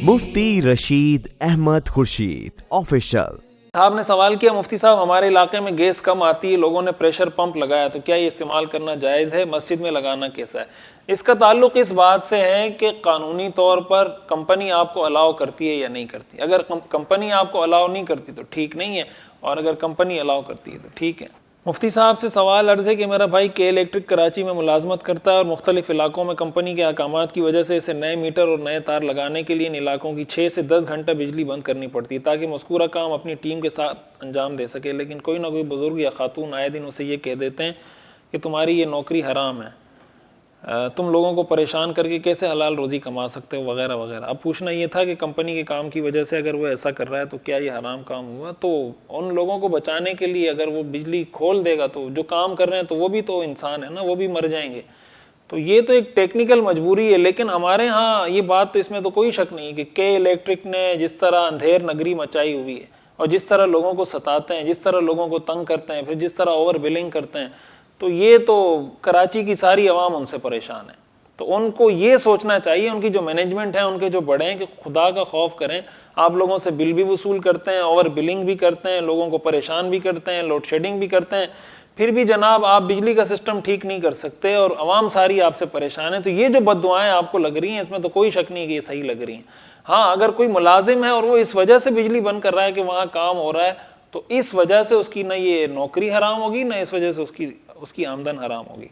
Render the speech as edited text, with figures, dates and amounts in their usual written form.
مفتی Rashid Ahmad Khurshid official صاحب نے سوال کیا، مفتی صاحب ہمارے علاقے میں گیس کم آتی ہے، لوگوں نے پریشر پمپ لگایا، تو کیا یہ استعمال کرنا جائز ہے؟ مسجد میں لگانا کیسا ہے؟ اس کا تعلق اس بات سے ہے کہ قانونی طور پر کمپنی آپ کو الاؤ کرتی ہے یا نہیں کرتی۔ اگر کمپنی آپ کو الاؤ نہیں کرتی تو ٹھیک نہیں ہے، اور اگر کمپنی الاؤ کرتی ہے تو ٹھیک ہے۔ مفتی صاحب سے سوال عرض ہے کہ میرا بھائی کے الیکٹرک کراچی میں ملازمت کرتا ہے اور مختلف علاقوں میں کمپنی کے احکامات کی وجہ سے اسے نئے میٹر اور نئے تار لگانے کے لیے ان علاقوں کی 6 سے 10 گھنٹہ بجلی بند کرنی پڑتی ہے تاکہ مذکورہ کام اپنی ٹیم کے ساتھ انجام دے سکے، لیکن کوئی نہ کوئی بزرگ یا خاتون آئے دن اسے یہ کہہ دیتے ہیں کہ تمہاری یہ نوکری حرام ہے، تم لوگوں کو پریشان کر کے کیسے حلال روزی کما سکتے ہو، وغیرہ وغیرہ۔ اب پوچھنا یہ تھا کہ کمپنی کے کام کی وجہ سے اگر وہ ایسا کر رہا ہے تو کیا یہ حرام کام ہوا؟ تو ان لوگوں کو بچانے کے لیے اگر وہ بجلی کھول دے گا تو جو کام کر رہے ہیں تو وہ بھی تو انسان ہے نا، وہ بھی مر جائیں گے۔ تو یہ تو ایک ٹیکنیکل مجبوری ہے، لیکن ہمارے ہاں یہ بات تو اس میں تو کوئی شک نہیں کہ کے الیکٹرک نے جس طرح اندھیر نگری مچائی ہوئی ہے اور جس طرح لوگوں کو ستاتے ہیں، جس طرح لوگوں کو تنگ کرتے ہیں، پھر جس طرح اوور بلنگ کرتے ہیں، تو یہ تو کراچی کی ساری عوام ان سے پریشان ہے۔ تو ان کو یہ سوچنا چاہیے، ان کی جو مینجمنٹ ہے، ان کے جو بڑے ہیں، کہ خدا کا خوف کریں۔ آپ لوگوں سے بل بھی وصول کرتے ہیں، اوور بلنگ بھی کرتے ہیں، لوگوں کو پریشان بھی کرتے ہیں، لوڈ شیڈنگ بھی کرتے ہیں، پھر بھی جناب آپ بجلی کا سسٹم ٹھیک نہیں کر سکتے اور عوام ساری آپ سے پریشان ہے۔ تو یہ جو بد دعائیں آپ کو لگ رہی ہیں، اس میں تو کوئی شک نہیں کہ یہ صحیح لگ رہی ہیں۔ ہاں، اگر کوئی ملازم ہے اور وہ اس وجہ سے بجلی بند کر رہا ہے کہ وہاں کام ہو رہا ہے، تو اس وجہ سے اس کی نہ یہ نوکری حرام ہوگی، نہ اس وجہ سے اس کی آمدن حرام ہوگی۔